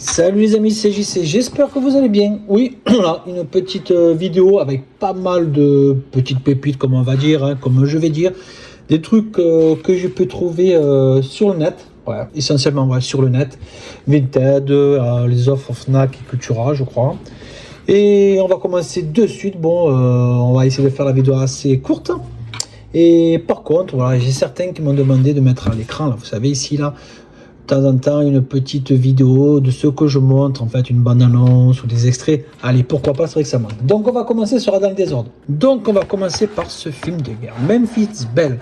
Salut les amis, c'est JC, j'espère que vous allez bien. Oui, voilà, une petite vidéo avec pas mal de petites pépites, comme on va dire, hein, comme je vais dire. Des trucs que je peux trouver sur le net, ouais, essentiellement ouais, sur le net. Vinted, les offres Fnac et Cultura, je crois. Et on va commencer de suite. Bon, on va essayer de faire la vidéo assez courte. Et par contre, voilà, j'ai certains qui m'ont demandé de mettre à l'écran, là, vous savez, ici, là, de temps en temps une petite vidéo de ce que je montre, en fait une bande-annonce ou des extraits. Allez, pourquoi pas, c'est vrai que ça manque. Donc on va commencer, ce sera dans le désordre. Donc on va commencer par ce film de guerre, Memphis Belle.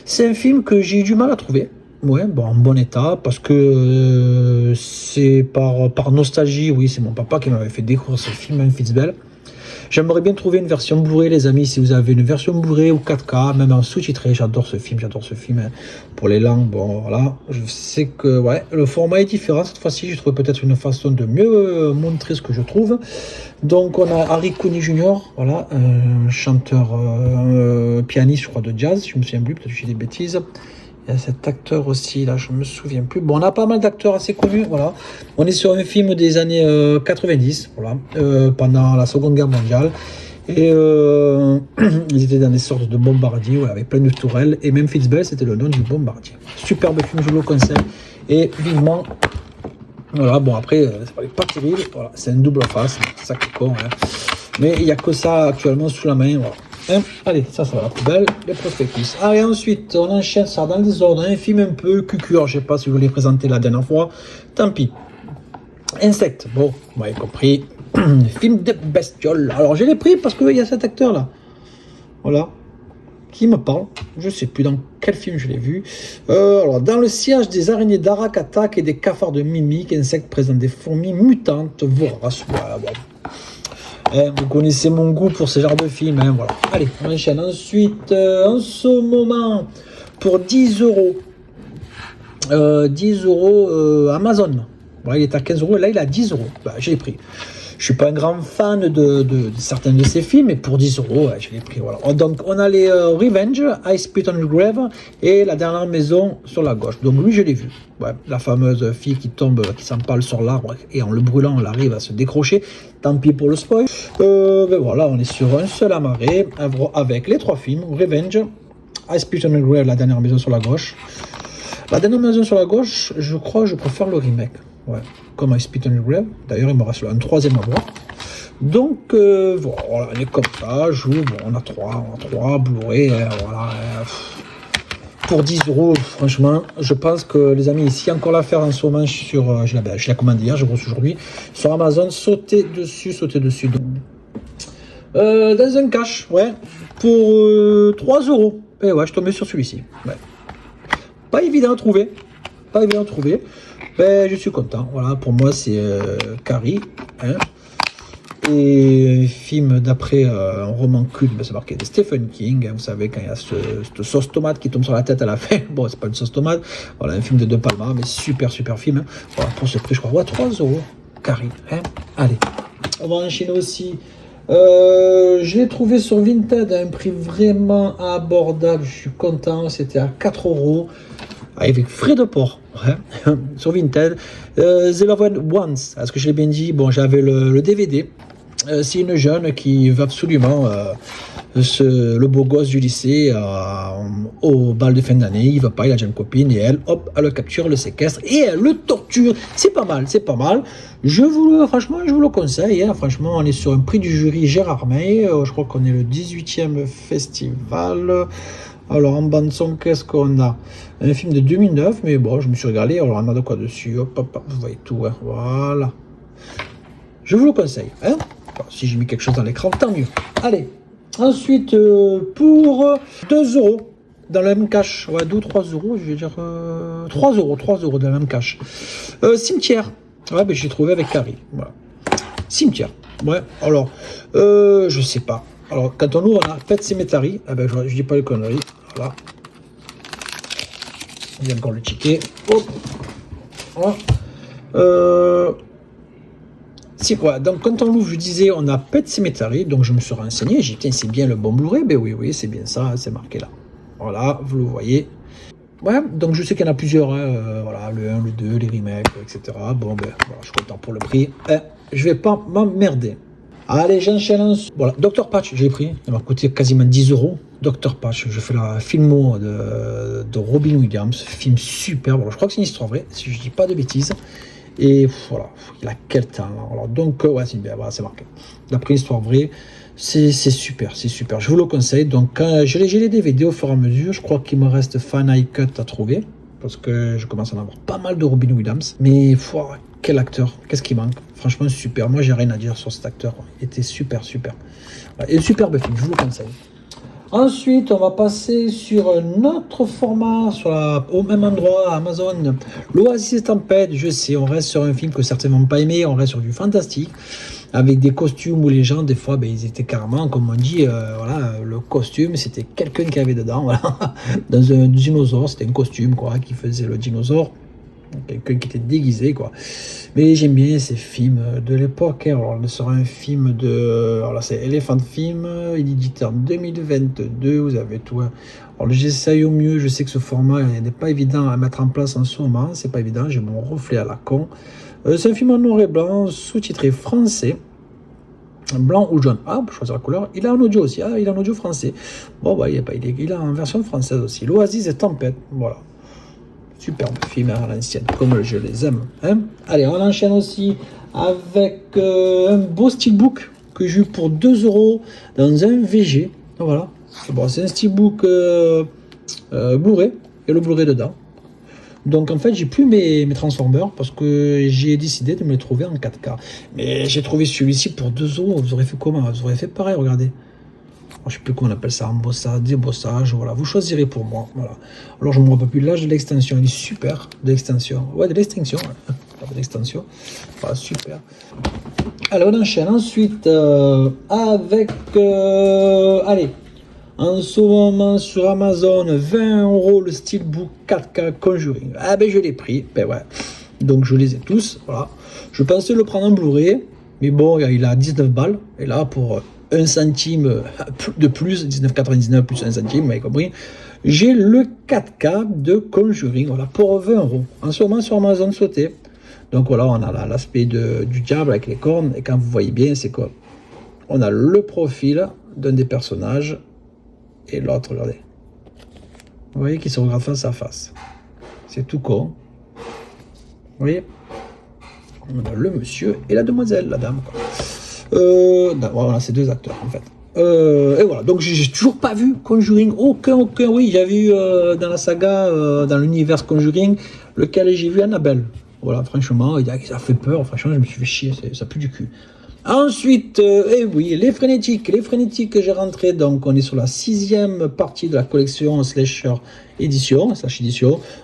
C'est un film que j'ai eu du mal à trouver. Ouais, bon, en bon état, parce que c'est par nostalgie, oui, c'est mon papa qui m'avait fait découvrir ce film, Memphis Belle. J'aimerais bien trouver une version Blu-ray, les amis, si vous avez une version Blu-ray ou 4K, même en sous-titré. J'adore ce film hein. Pour les langues, bon, voilà. Je sais que, ouais, le format est différent. Cette fois-ci, j'ai trouvé peut-être une façon de mieux montrer ce que je trouve. Donc, on a Harry Connick Jr., voilà, un chanteur, pianiste, je crois, de jazz. Je me souviens plus, peut-être que j'ai des bêtises. Il y a cet acteur aussi, là, je me souviens plus. Bon, on a pas mal d'acteurs assez connus, voilà. On est sur un film des années 90, voilà, pendant la Seconde Guerre mondiale. Et ils étaient dans des sortes de bombardiers, ouais, avec plein de tourelles. Et Memphis Belle, c'était le nom du bombardier. Superbe film, je vous le conseille. Et vivement, voilà, bon, après, c'est pas terrible, voilà, c'est un double face, c'est ça qui est con, hein. Mais il n'y a que ça actuellement sous la main, voilà. Hein, allez, ça va la poubelle, les prospectus. Allez, ensuite, on enchaîne ça dans le désordre. Un film un peu cucur, je sais pas si je vous l'ai présenté la dernière fois. Tant pis. Insectes, bon, vous m'avez compris. Film de bestiole. Alors, je l'ai pris parce qu'il y a cet acteur-là. Voilà. Qui me parle. Je sais plus dans quel film je l'ai vu. Alors, dans le sillage des araignées d'Arak attaque et des cafards de mimiques, insectes présentent des fourmis mutantes, voraces. Voilà, bon. Vous connaissez mon goût pour ce genre de film, hein, voilà. Allez, on enchaîne. Ensuite, en ce moment, pour 10 euros, 10 euros Amazon. Voilà, il est à 15 euros et là, il est à 10 euros. Bah, je l'ai pris. Je suis pas un grand fan de certains de ces films, mais pour 10 euros, ouais, je l'ai pris. Voilà. Donc, on a les Revenge, I Spit on Your Grave et La Dernière Maison sur la gauche. Donc, lui, je l'ai vu. Ouais, la fameuse fille qui tombe, qui s'empale sur l'arbre et en le brûlant, elle arrive à se décrocher. Tant pis pour le spoil. Ben voilà, on est sur un seul amarré avec les trois films Revenge, I Spit on Your Grave, La Dernière Maison sur la gauche. La Dernière Maison sur la gauche, je crois que je préfère le remake. Ouais, comme I Spit on Your Grave. D'ailleurs, il me reste un troisième à voir. Donc, voilà, on est comme ça. Bon, on a trois Blu-ray. Voilà. Pour 10 euros, franchement, je pense que les amis, ici, encore l'affaire en ce moment sur. Je l'ai commandé hier, je reçu aujourd'hui. Sur Amazon, sautez dessus. Dans un cache, ouais. Pour 3 euros. Et ouais, je tombais sur celui-ci. Ouais. Pas évident à trouver. Ben, je suis content. Voilà, pour moi, c'est Carrie. Hein. Et un film d'après un roman culte, ben, c'est marqué de Stephen King. Hein, vous savez, quand il y a cette sauce tomate qui tombe sur la tête à la fin. Bon, c'est pas une sauce tomate. Voilà, un film de De Palma, mais super film. Hein. Voilà, pour ce prix, je crois. Ouais, 3 euros. Carrie. Hein. Allez. On va enchaîner aussi. Je l'ai trouvé sur Vinted à un prix vraiment abordable. Je suis content. C'était à 4 euros. Avec frais de port, ouais. Sur Vinted. The Loved Ones, est-ce que je l'ai bien dit? Bon, j'avais le DVD. C'est une jeune qui veut absolument le beau gosse du lycée au bal de fin d'année. Il ne veut pas, il a déjà une copine et elle, hop, elle le capture, le séquestre et elle le torture. C'est pas mal. Franchement, je vous le conseille. Hein. Franchement, on est sur un prix du jury Gérard May. Je crois qu'on est le 18e festival. Alors, en bande son, qu'est-ce qu'on a? Un film de 2009, mais bon, je me suis regardé. Alors, on a de quoi dessus. Hop, vous voyez tout. Hein. Voilà. Je vous le conseille. Hein. Bon, si j'ai mis quelque chose dans l'écran, tant mieux. Allez. Ensuite, pour 2 euros, dans le même cache. Ouais, 2 ou 3 euros, je vais dire 3 euros dans le même cache. Cimetière. Ouais, ben, j'ai trouvé avec Carrie. Voilà. Cimetière. Ouais, alors, je sais pas. Alors, quand on ouvre, on a Pet Sematary. Ah ben, je dis pas les conneries. Voilà. Il y a encore le ticket. Hop. Voilà. C'est quoi? Donc, quand on l'ouvre, je disais, on a Pet Sematary. Donc, je me suis renseigné. J'ai dit, tiens, c'est bien le bon Blu-ray. Ben oui, c'est bien ça. C'est marqué là. Voilà, vous le voyez. Ouais, donc je sais qu'il y en a plusieurs, hein, voilà, le 1, le 2, les remakes, etc. Bon, ben, voilà, je suis content pour le prix. Je vais pas m'emmerder. Allez, j'enchaîne. Voilà, Dr Patch, j'ai pris. Il m'a coûté quasiment 10 euros. Dr Patch, je fais la filmo de Robin Williams. Film superbe. Alors, je crois que c'est une histoire vraie, si je dis pas de bêtises. Et voilà, il a quel temps. Alors, donc, ouais, c'est bien, voilà, c'est marqué. D'après une histoire vraie, c'est super, c'est super. Je vous le conseille. Donc, j'ai les DVD au fur et à mesure. Je crois qu'il me reste Final Cut à trouver. Parce que je commence à en avoir pas mal de Robin Williams. Mais, quel acteur, qu'est-ce qui manque? Franchement, super. Moi, j'ai rien à dire sur cet acteur. Il était super, super. Et un superbe film, je vous le conseille. Ensuite, on va passer sur un autre format, au même endroit, Amazon. L'Oasis Tempête, je sais, on reste sur un film que certains n'ont pas aimé, on reste sur du fantastique, avec des costumes où les gens, des fois, ben, ils étaient carrément, comme on dit, voilà, le costume, c'était quelqu'un qui avait dedans, voilà, dans un dinosaure, c'était un costume, quoi, qui faisait le dinosaure. Quelqu'un qui était déguisé, quoi. Mais j'aime bien ces films de l'époque, hein. Alors, ce sera un film de... Alors là, c'est Elephant Film, il est édité en 2022, vous avez tout, hein. Alors, j'essaye au mieux, je sais que ce format n'est pas évident à mettre en place en ce moment, c'est pas évident, j'ai mon reflet à la con. C'est un film en noir et blanc, sous-titré français, blanc ou jaune. Ah, pour choisir la couleur. Il a un audio aussi, il a un audio français. Bon, bah, il a en version française aussi. L'Oasis et Tempête, voilà. Superbe film à l'ancienne, comme je les aime. Hein. Allez, on enchaîne aussi avec un beau steelbook que j'ai eu pour 2 euros dans un VG. Voilà. Bon, c'est un steelbook Blu-ray et le Blu-ray dedans. Donc en fait, j'ai plus mes Transformers parce que j'ai décidé de me les trouver en 4K. Mais j'ai trouvé celui-ci pour 2 euros. Vous aurez fait comment? Vous aurez fait pareil, regardez. Je ne sais plus comment on appelle ça, embossage, débossage, voilà, vous choisirez pour moi, voilà. Alors je ne me rappelle plus l'âge de l'extension, il est super, de l'extension, ouais, de l'extension, ouais. Pas de l'extension, voilà, super. Alors on enchaîne ensuite avec, allez, en ce moment sur Amazon, 20 euros le Steelbook 4K Conjuring, ah ben je l'ai pris, ben ouais, donc je les ai tous, voilà. Je pensais le prendre en Blu-ray, mais bon, il a 19 balles, et là pour... 1 centime de plus, 19,99 plus 1 centime, vous m'avez compris. J'ai le 4K de Conjuring, voilà, pour 20 euros. En ce moment sur Amazon sauté. Donc voilà, on a l'aspect du diable avec les cornes, et quand vous voyez bien, c'est quoi? On a le profil d'un des personnages, et l'autre, regardez. Vous voyez qu'ils se regardent face à face. C'est tout con. Vous voyez? On a le monsieur et la demoiselle, la dame, quoi. Voilà, c'est 2 acteurs en fait. Et voilà, donc j'ai toujours pas vu Conjuring, aucun, oui, j'avais vu dans la saga, dans l'univers Conjuring, lequel j'ai vu Annabelle. Voilà, franchement, ça fait peur, franchement, je me suis fait chier, ça pue du cul. Ensuite, oui, les frénétiques que j'ai rentré, donc on est sur la 6e partie de la collection Slasher édition,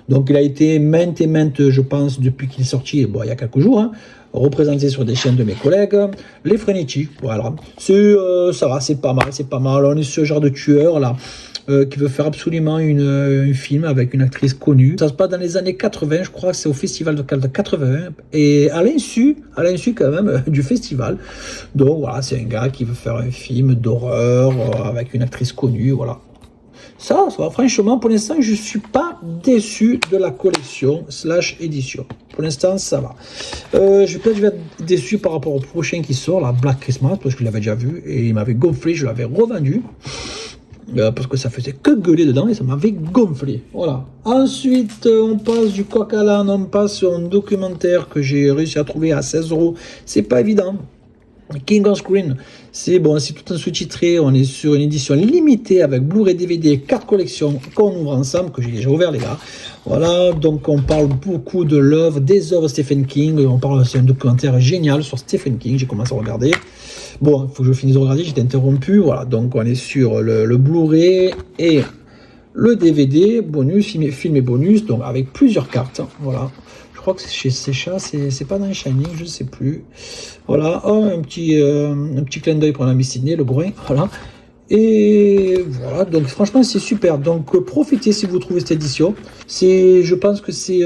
donc il a été maintes et maintes, je pense, depuis qu'il est sorti, bon, il y a quelques jours, hein, représenté sur des chaînes de mes collègues, les frénétiques, voilà, ça va, c'est pas mal, on est ce genre de tueur là, qui veut faire absolument un film avec une actrice connue. Ça se passe dans les années 80, je crois que c'est au festival de 81, et à l'insu quand même du festival. Donc voilà, c'est un gars qui veut faire un film d'horreur avec une actrice connue, voilà. Ça va, franchement, pour l'instant, je ne suis pas déçu de la collection / édition. Pour l'instant, ça va. Je vais être déçu par rapport au prochain qui sort, la Black Christmas, parce que je l'avais déjà vu, et il m'avait gonflé, je l'avais revendu. Parce que ça faisait que gueuler dedans et ça m'avait gonflé. Voilà. Ensuite, on passe du coq à l'âne, on passe sur un documentaire que j'ai réussi à trouver à 16 euros. C'est pas évident. King on Screen, c'est bon, c'est tout en sous-titré. On est sur une édition limitée avec Blu-ray, DVD, 4 collections qu'on ouvre ensemble, que j'ai déjà ouvert les gars. Voilà, donc on parle beaucoup de des œuvres Stephen King. On parle, c'est un documentaire génial sur Stephen King. J'ai commencé à regarder. Bon, il faut que je finisse de regarder, j'étais interrompu. Voilà, donc on est sur le Blu-ray et le DVD, bonus, film et bonus, donc avec plusieurs cartes. Voilà. Je crois que c'est chez Secha, c'est pas dans les Shining, je ne sais plus. Voilà, un petit clin d'œil pour l'ami Sydney, le groin, voilà. Et voilà, donc franchement c'est super. Donc profitez si vous trouvez cette édition. Je pense que c'est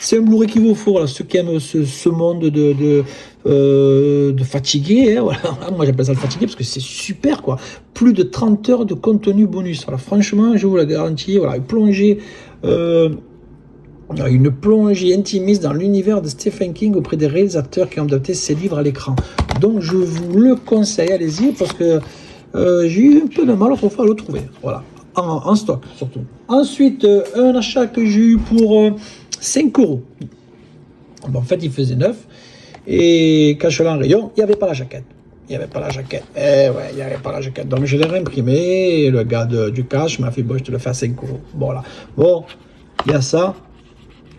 C'est un Blu-ray qu'il vous faut, voilà, ceux qui aiment ce monde de fatigué, hein, voilà. Moi j'appelle ça le fatigué parce que c'est super quoi. Plus de 30 heures de contenu bonus. Voilà, franchement, je vous la garantis, voilà, une plongée intimiste dans l'univers de Stephen King auprès des réalisateurs qui ont adapté ses livres à l'écran. Donc je vous le conseille, allez-y, parce que j'ai eu un peu de mal autrefois à le trouver. Voilà, en stock surtout. Ensuite, un achat que j'ai eu pour 5 euros. Bon, en fait, il faisait 9. Et quand je suis allé en rayon, il n'y avait pas la jaquette. Il n'y avait pas la jaquette. Eh ouais, il n'y avait pas la jaquette. Donc je l'ai réimprimé. Et le gars du cash m'a fait, bon, je te le fais à 5 euros. Bon, là. Bon, il y a ça.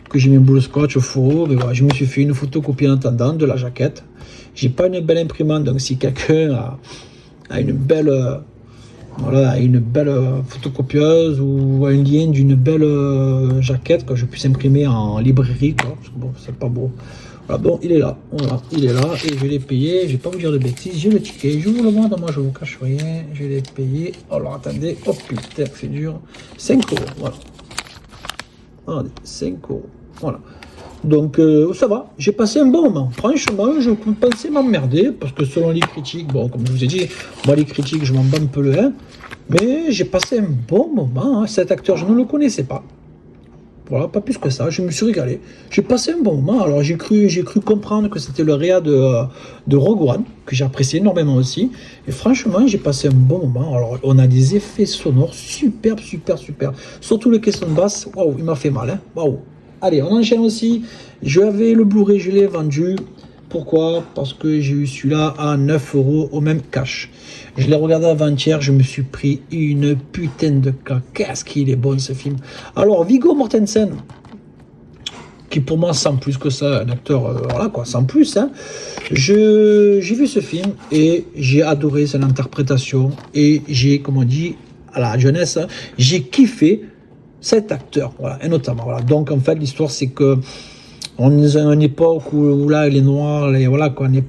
Que j'ai mis un bout de scotch au fourreau. Mais voilà, je me suis fait une photocopie en attendant de la jaquette. J'ai pas une belle imprimante. Donc si quelqu'un a une belle. Voilà, une belle photocopieuse ou un lien d'une belle jaquette que je puisse imprimer en librairie, quoi, parce que bon, c'est pas beau. Voilà, bon, il est là, voilà, il est là, et je l'ai payé, je vais pas vous dire de bêtises, j'ai le ticket, je vous le montre, moi je vous cache rien, je l'ai payé, alors attendez, oh putain, c'est dur, 5 euros, voilà. Regardez, 5 euros, voilà. Donc ça va, j'ai passé un bon moment. Franchement, je pensais m'emmerder, parce que selon les critiques, bon, comme je vous ai dit, moi les critiques, je m'en bats un peu le 1, mais j'ai passé un bon moment. Hein. Cet acteur, je ne le connaissais pas. Voilà, pas plus que ça, je me suis régalé. J'ai passé un bon moment, alors j'ai cru comprendre que c'était le réa de Rogue One, que j'ai apprécié énormément aussi. Et franchement, j'ai passé un bon moment. Alors, on a des effets sonores superbes, super. Surtout les caissons de basse, waouh, il m'a fait mal, hein, waouh. Allez, on enchaîne aussi. Je avais le Blu-ray, je l'ai vendu. Pourquoi? Parce que j'ai eu celui-là à 9 euros au même cash. Je l'ai regardé avant-hier, je me suis pris une putain de cas. Qu'est-ce qu'il est bon ce film. Alors, Viggo Mortensen, qui pour moi sans plus que ça, un acteur, voilà quoi, sans plus. Hein. J'ai vu ce film et j'ai adoré son interprétation et j'ai, comme on dit, à la jeunesse, hein, j'ai kiffé cet acteur, voilà, et notamment, voilà. Donc en fait, l'histoire c'est que on est à une époque où là les Noirs, voilà quoi, ne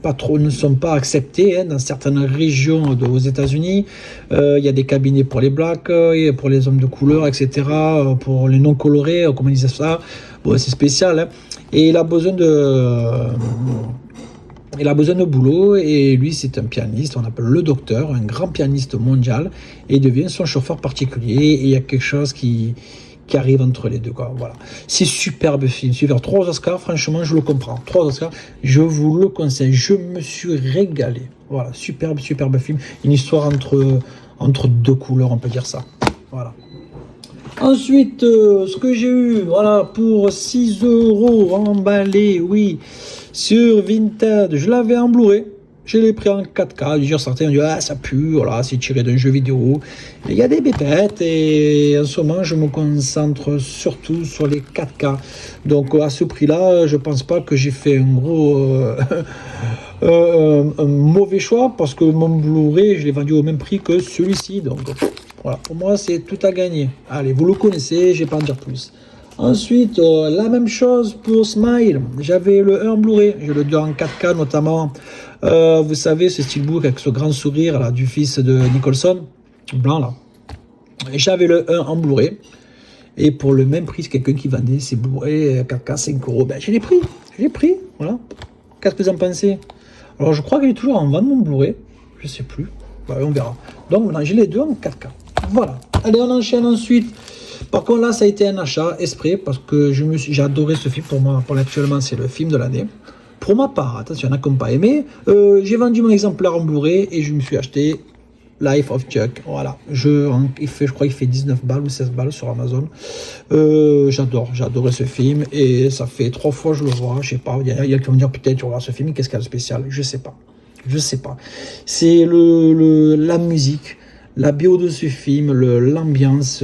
sont pas acceptés hein, dans certaines régions aux États-Unis. Il y a des cabinets pour les blacks, pour les hommes de couleur, etc. Pour les non colorés, comment on disait ça. Bon, c'est spécial. Hein. Et il a besoin de boulot et lui c'est un pianiste, on appelle le docteur, un grand pianiste mondial et il devient son chauffeur particulier et il y a quelque chose qui arrive entre les deux quoi. Voilà. C'est superbe film, super. 3 Oscars, franchement je le comprends. 3 Oscars, je vous le conseille, je me suis régalé. Voilà, superbe film. Une histoire entre deux couleurs, on peut dire ça. Voilà. Ensuite, ce que j'ai eu, voilà, pour 6 euros emballé, oui, sur Vinted, je l'avais en Blu-ray, je l'ai pris en 4K, certains ont dit, ah, ça pue, voilà, c'est tiré d'un jeu vidéo. Il y a des pépettes et en ce moment, je me concentre surtout sur les 4K. Donc, à ce prix-là, je pense pas que j'ai fait un gros... un mauvais choix parce que mon Blu-ray, je l'ai vendu au même prix que celui-ci, donc... Voilà, pour moi, c'est tout à gagner. Allez, vous le connaissez, je ne vais pas en dire plus. Ensuite, la même chose pour Smile. J'avais le 1 en Blu-ray, j'ai le 2 en 4K notamment. Vous savez, ce steelbook avec ce grand sourire là, du fils de Nicholson, blanc là. J'avais le 1 en Blu-ray. Et pour le même prix, c'est quelqu'un qui vendait ses Blu-ray 4K 5 euros. Ben, je l'ai pris, voilà. Qu'est-ce que vous en pensez? Alors, je crois qu'il est toujours en vente, mon Blu-ray. Je ne sais plus. Ben, on verra. Donc, maintenant, j'ai les deux en 4K. Voilà. Allez, on enchaîne ensuite. Par contre, là, ça a été un achat exprès parce que j'ai adoré ce film. Pour moi, actuellement, c'est le film de l'année. Pour ma part, attention, il y en a qui n'ont pas aimé. J'ai vendu mon exemplaire en Blu-ray et je me suis acheté Life of Chuck. Voilà. Je crois qu'il fait 19 balles ou 16 balles sur Amazon. J'ai adoré ce film et ça fait 3 fois que je le vois. Je sais pas. Il y a qui vont me dire peut-être tu regardes ce film, qu'est-ce qu'il y a de spécial? Je sais pas. C'est la musique. La bio de ce film, l'ambiance,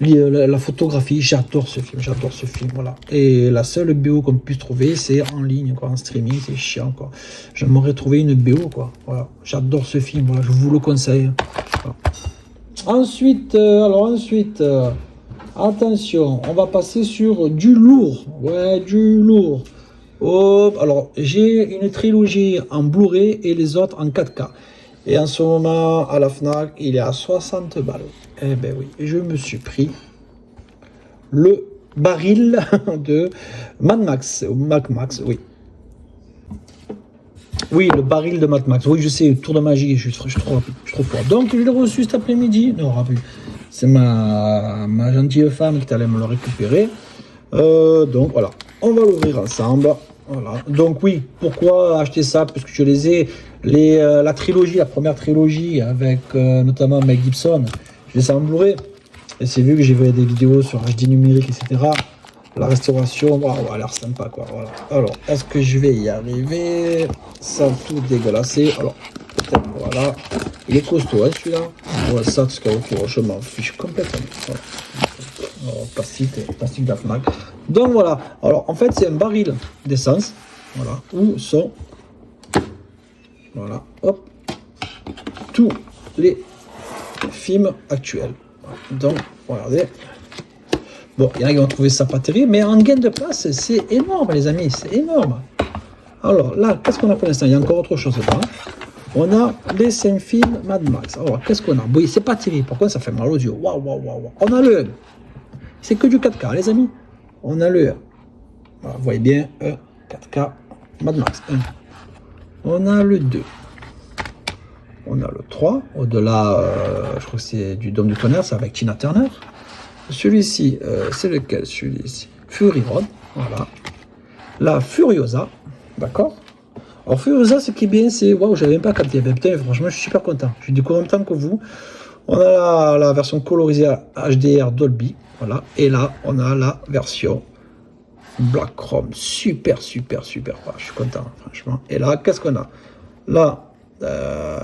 la photographie, j'adore ce film, voilà. Et la seule bio qu'on puisse trouver, c'est en ligne, quoi, en streaming, c'est chiant, quoi. J'aimerais trouver une bio, quoi, voilà. J'adore ce film, voilà, je vous le conseille. Voilà. Ensuite, attention, on va passer sur du lourd, ouais, du lourd. Oh, alors, j'ai une trilogie en Blu-ray et les autres en 4K. Et en ce moment, à la FNAC, il est à 60 balles. Eh ben oui, je me suis pris le baril de Mad Max, Mad Max, oui. Oui, le baril de Mad Max. Oui, je sais, tour de magie, je suis trop fort. Donc, je l'ai reçu cet après-midi. Non, c'est ma gentille femme qui allait me le récupérer. Donc, voilà. On va l'ouvrir ensemble. Voilà. Donc, oui, pourquoi acheter ça? Parce que je les ai, la trilogie, la première trilogie, avec notamment Mel Gibson, je les ai en Blu-ray. Et c'est vu que j'ai vu des vidéos sur HD numérique, etc. La restauration, wow, a l'air sympa, quoi. Voilà. Alors, est-ce que je vais y arriver sans tout dégueulasser? Alors, peut-être, voilà. Il est costaud, hein, celui-là. Voilà, ça, tout ce qu'il y a autour, je m'en fiche complètement. Voilà. Alors, plastique d'Afmac. Donc, voilà. Alors, en fait, c'est un baril d'essence. Voilà. Où sont, voilà, hop, tous les films actuels. Donc, regardez. Bon, il y en a qui vont trouver ça pas terrible, mais en gain de place, c'est énorme, les amis, c'est énorme. Alors là, qu'est-ce qu'on a pour l'instant? Il y a encore autre chose dedans. On a les 5 films Mad Max. Alors, qu'est-ce qu'on a? Oui, c'est pas terrible. Pourquoi ça fait mal aux yeux? Waouh, waouh, waouh. On a le... C'est que du 4K, les amis. On a le... Voilà, vous voyez bien, 4K Mad Max 1. On a le 2. On a le 3. Au-delà, je crois que c'est du Dôme du Tonnerre, c'est avec Tina Turner. Celui-ci, c'est lequel? Celui-ci, Fury Road, voilà. La Furiosa, d'accord. Alors Furiosa, ce qui est bien, c'est, waouh, j'avais même pas capté. Ben, putain, franchement, je suis super content. Je découvre en même temps que vous. On a la version colorisée HDR Dolby, voilà. Et là, on a la version Black Chrome, super. Voilà, je suis content, franchement. Et là, qu'est-ce qu'on a? Là.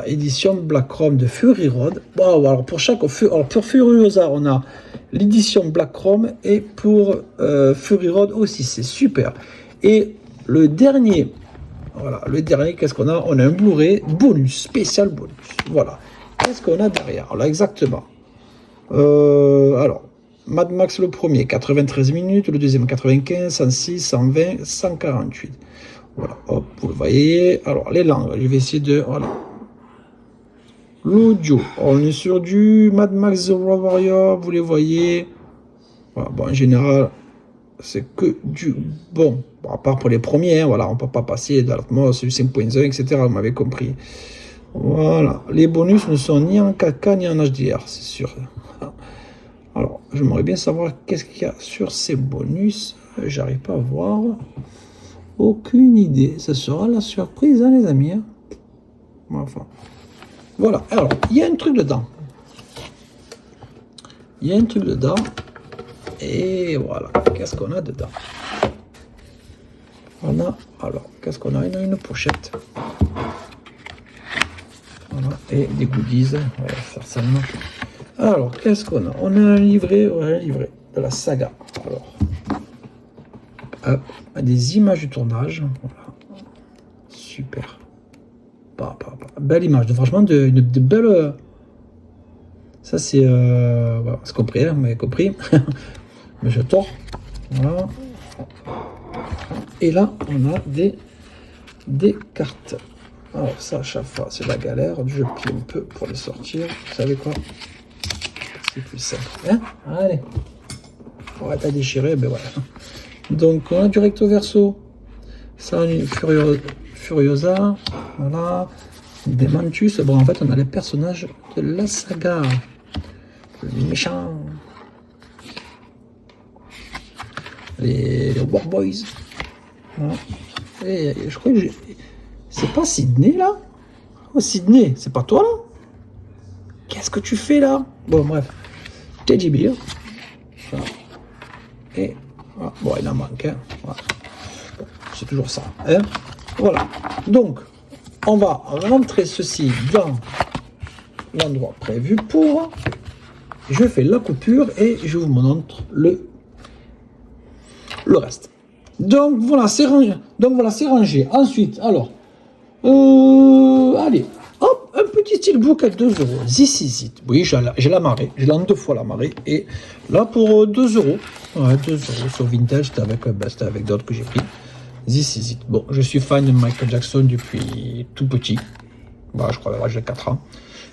Édition Black Chrome de Fury Road. Wow, alors pour Furiosa, on a l'édition Black Chrome et pour Fury Road aussi, c'est super. Et le dernier, voilà, qu'est-ce qu'on a? On a un Blu-ray bonus, spécial bonus. Voilà. Qu'est-ce qu'on a derrière? Là, exactement. Alors, Mad Max le premier, 93 minutes, le deuxième 95, 106, 120, 148. Voilà, hop, vous le voyez. Alors, les langues, je vais essayer de... Voilà. L'audio, on est sur du Mad Max The Road Warrior, vous les voyez. Voilà, bon, en général, c'est que du bon. Bon, à part pour les premiers, hein, voilà, on ne peut pas passer de l'Atmos, du 5.1, etc. Vous m'avez compris. Voilà, les bonus ne sont ni en 4K ni en HDR, c'est sûr. Alors, j'aimerais bien savoir qu'est-ce qu'il y a sur ces bonus. J'arrive pas à voir. Aucune idée. Ce sera la surprise, hein, les amis. Hein. Enfin. Voilà. Alors, il y a un truc dedans. Et voilà. Qu'est-ce qu'on a dedans? On a... Alors, qu'est-ce qu'on a? On a une pochette. Voilà. Et des goodies. Ouais, forcément. Alors, qu'est-ce qu'on a? On a un livret de la saga. Alors... des images du tournage, voilà. Super, belle image, franchement de belles. Ça c'est, voilà, c'est compris, hein, vous m'avez compris. Mais je tords, voilà. Et là on a des cartes. Alors ça à chaque fois c'est la galère, je plie un peu pour les sortir. Vous savez quoi? C'est plus simple, hein? Allez, on va pas déchirer, ben voilà. Donc on a du recto verso, ça une Furiosa, voilà, des Mantus. Bon en fait on a les personnages de la saga, les méchants, les Warboys. Voilà. Et je crois que c'est pas Sydney là? Oh Sydney, c'est pas toi là? Qu'est-ce que tu fais là? Bon bref, Teddy Bear. Voilà. Et ah, bon, il en manque, hein. Voilà. C'est toujours ça. Hein, voilà. Donc, on va rentrer ceci dans l'endroit prévu pour. Je fais la coupure et je vous montre le reste. Donc voilà, c'est rangé. Ensuite, alors, allez, hop, un petit steelbook à 2 euros. This is it. Oui, j'ai la marée. Je l'ai en 2 fois la marée. Et là, pour 2 euros. Ouais, 2 euros sur Vintage, c'était avec d'autres que j'ai pris. This is it. Bon, je suis fan de Michael Jackson depuis tout petit. Bah, je crois à l'âge de 4 ans.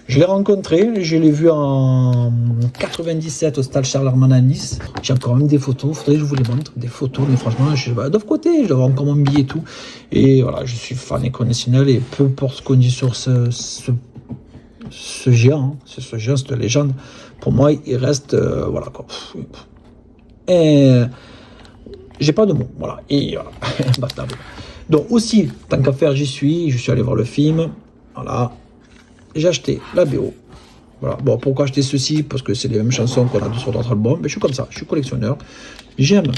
Je l'ai rencontré, je l'ai vu en 97 au stade Charles Hermann à Nice. J'ai encore même des photos, il faudrait que je vous les montre, des photos, mais franchement, je suis de l'autre côté, je dois avoir encore mon billet et tout. Et voilà, je suis fan inconditionnel et peu importe ce qu'on dit sur ce géant, hein, ce géant, cette légende, pour moi, il reste, voilà quoi. Et j'ai pas de mots, voilà. Et voilà, basta. Donc aussi, tant qu'à faire, je suis allé voir le film, voilà. J'ai acheté la BO. Voilà. Bon, pourquoi acheter ceci? Parce que c'est les mêmes chansons qu'on a sur d'autres albums. Mais je suis comme ça, je suis collectionneur. J'aime,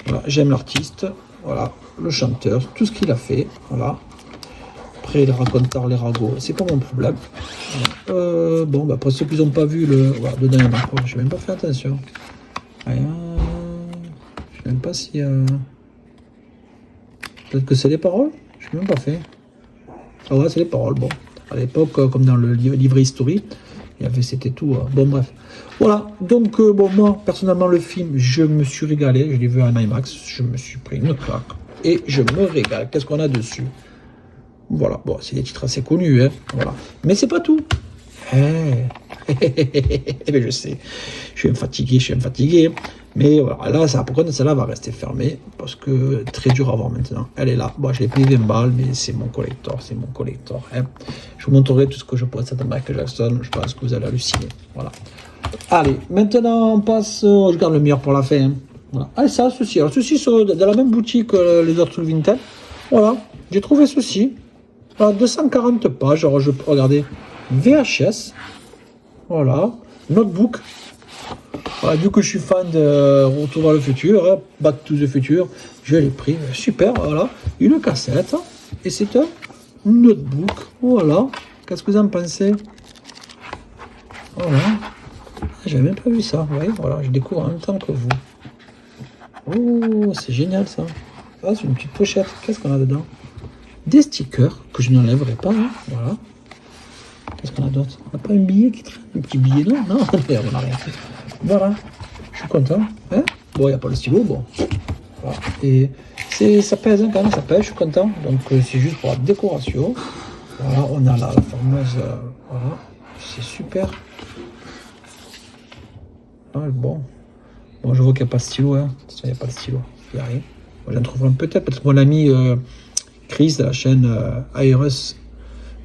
voilà, j'aime l'artiste, voilà, le chanteur, tout ce qu'il a fait, voilà. Après, les racontars, les ragots, c'est pas mon problème. Bon, bah, pour ceux qui n'ont pas vu le, voilà, dedans, il y en a pas. Je n'ai même pas fait attention. Rien. Je sais même pas si. Peut-être que c'est les paroles. Je n'ai même pas fait. Ah ouais, c'est les paroles. Bon. À l'époque, comme dans le livret historique, il y avait, c'était tout. Bon, bref. Voilà. Donc, bon, moi, personnellement, le film, je me suis régalé. Je l'ai vu en IMAX. Je me suis pris une claque. Et je me régale. Qu'est-ce qu'on a dessus? Voilà. Bon, c'est des titres assez connus, hein. Voilà. Mais c'est pas tout. Mais je sais. Je suis un fatigué. Mais voilà, là, ça, par contre, celle-là va rester fermée parce que très dur à voir maintenant. Elle est là. Bon, je l'ai payé 20 balles, mais c'est mon collector. C'est mon collector. Hein. Je vous montrerai tout ce que je possède de Michael Jackson. Je pense que vous allez halluciner. Voilà. Allez, maintenant, on passe. Je garde le meilleur pour la fin. Hein. Voilà. Ah, ça, ceci. Alors, ceci, sont dans la même boutique que les autres Vinted. Voilà. J'ai trouvé ceci. Voilà, 240 pages. Alors, je peux regarder VHS. Voilà. Notebook. Voilà, vu que je suis fan de Retour vers le futur, hein, Back to the Future, je l'ai pris. Super, voilà. Une cassette. Et c'est un notebook. Voilà. Qu'est-ce que vous en pensez? Voilà. J'avais même pas vu ça. Vous voyez, voilà, je découvre en même temps que vous. Oh, c'est génial ça. Ah, c'est une petite pochette. Qu'est-ce qu'on a dedans? Des stickers que je n'enlèverai pas. Hein. Voilà. Qu'est-ce qu'on a d'autre? On n'a pas un billet qui traîne? Un petit billet, non? Non, on n'a rien fait. Voilà, je suis content. Hein, bon, il n'y a pas le stylo, bon. Voilà. Et ça pèse, hein, quand même, ça pèse, je suis content. Donc, c'est juste pour la décoration. Voilà, on a la fameuse... voilà, c'est super. Ah, bon, je vois qu'il n'y a pas de stylo. Hein. Il n'y a pas de stylo, il n'y a rien. J'en trouverai peut-être mon ami Chris de la chaîne ARS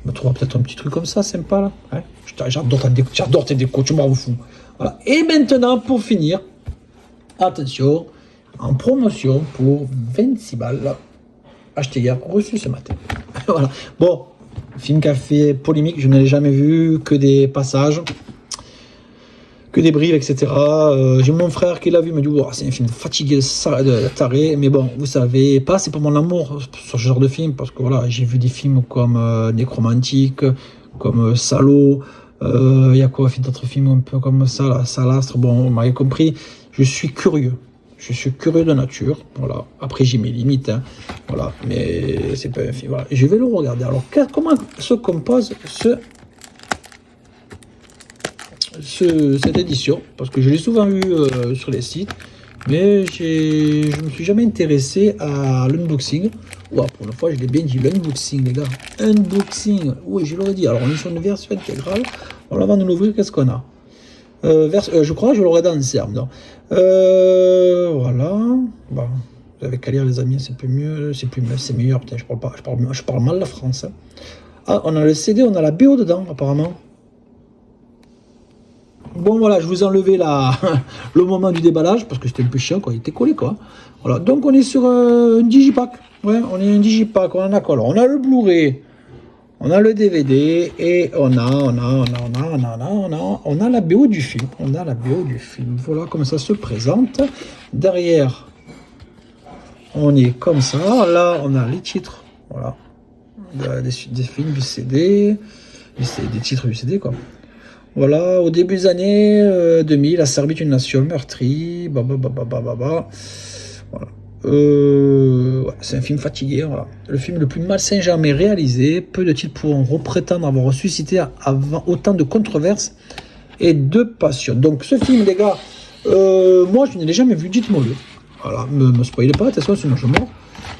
me trouvera peut-être un petit truc comme ça, sympa, là. Hein. J'adore tes décos, tu m'en fous. Voilà. Et maintenant, pour finir, attention, en promotion pour 26 balles, là, acheté hier, reçu ce matin. Voilà. Bon, film qui a fait polémique, je ne l'ai jamais vu, que des passages, que des brives, etc. J'ai mon frère qui l'a vu, il me dit oh, c'est un film fatigué, de taré, mais bon, vous savez, pas c'est pour mon amour sur ce genre de film, parce que voilà, j'ai vu des films comme Nécromantique, comme Salaud. Il y a quoi d'autres films un peu comme ça, là, Salastre, bon, vous m'avez compris, je suis curieux de nature, voilà, après j'ai mes limites, hein. Voilà, mais c'est pas un film, voilà, je vais le regarder. Alors, comment se compose cette édition, parce que je l'ai souvent vu sur les sites, mais je ne me suis jamais intéressé à l'unboxing. Wow, pour une fois, je l'ai bien dit, l'unboxing, les gars. Unboxing, oui, je l'aurais dit. Alors, on est sur une version intégrale. Alors, avant de l'ouvrir, qu'est-ce qu'on a je crois que je l'aurais dans le CERN. Voilà. Bon, vous avez qu'à lire, les amis, c'est plus mieux, c'est meilleur. Putain, je parle mal la France. Hein. Ah, on a le CD, on a la BO dedans, apparemment. Bon voilà, je vous ai enlevé le moment du déballage parce que c'était un peu chiant, quoi. Il était collé, quoi. Voilà, donc on est sur un digipack. Ouais, on est un digipack, on en a quoi? On a le Blu-ray, on a le DVD et on a la BO du film. On a la BO du film. Voilà comment ça se présente. Derrière, on est comme ça. Là, on a les titres. Voilà, des films du CD, des titres du CD, quoi. Voilà, au début des années 2000, la Serbie est une nation meurtrie, Voilà. Ouais, c'est un film fatigué, voilà. Le film le plus malsain jamais réalisé. Peu de titres pourront prétendre avoir suscité avant autant de controverses et de passion. Donc ce film, les gars, moi je ne l'ai jamais vu, dites-moi-le. Voilà, me spoilez pas, attention, sinon je meurs.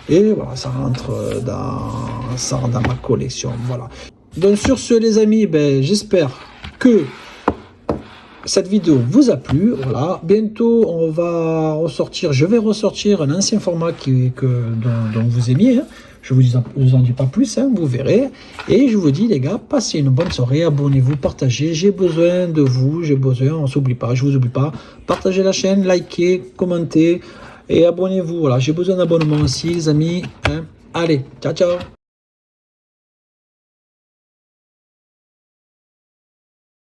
Et voilà, ça rentre dans ma collection, voilà. Donc sur ce les amis, ben, j'espère que cette vidéo vous a plu. Voilà. Bientôt on va ressortir, je vais ressortir un ancien format dont vous aimiez. Hein. Je vous en dis pas plus, hein, vous verrez. Et je vous dis les gars, passez une bonne soirée, abonnez-vous, partagez. J'ai besoin de vous, j'ai besoin, on s'oublie pas, je vous oublie pas. Partagez la chaîne, likez, commentez et abonnez-vous. Voilà, j'ai besoin d'abonnement aussi les amis. Hein. Allez, ciao ciao.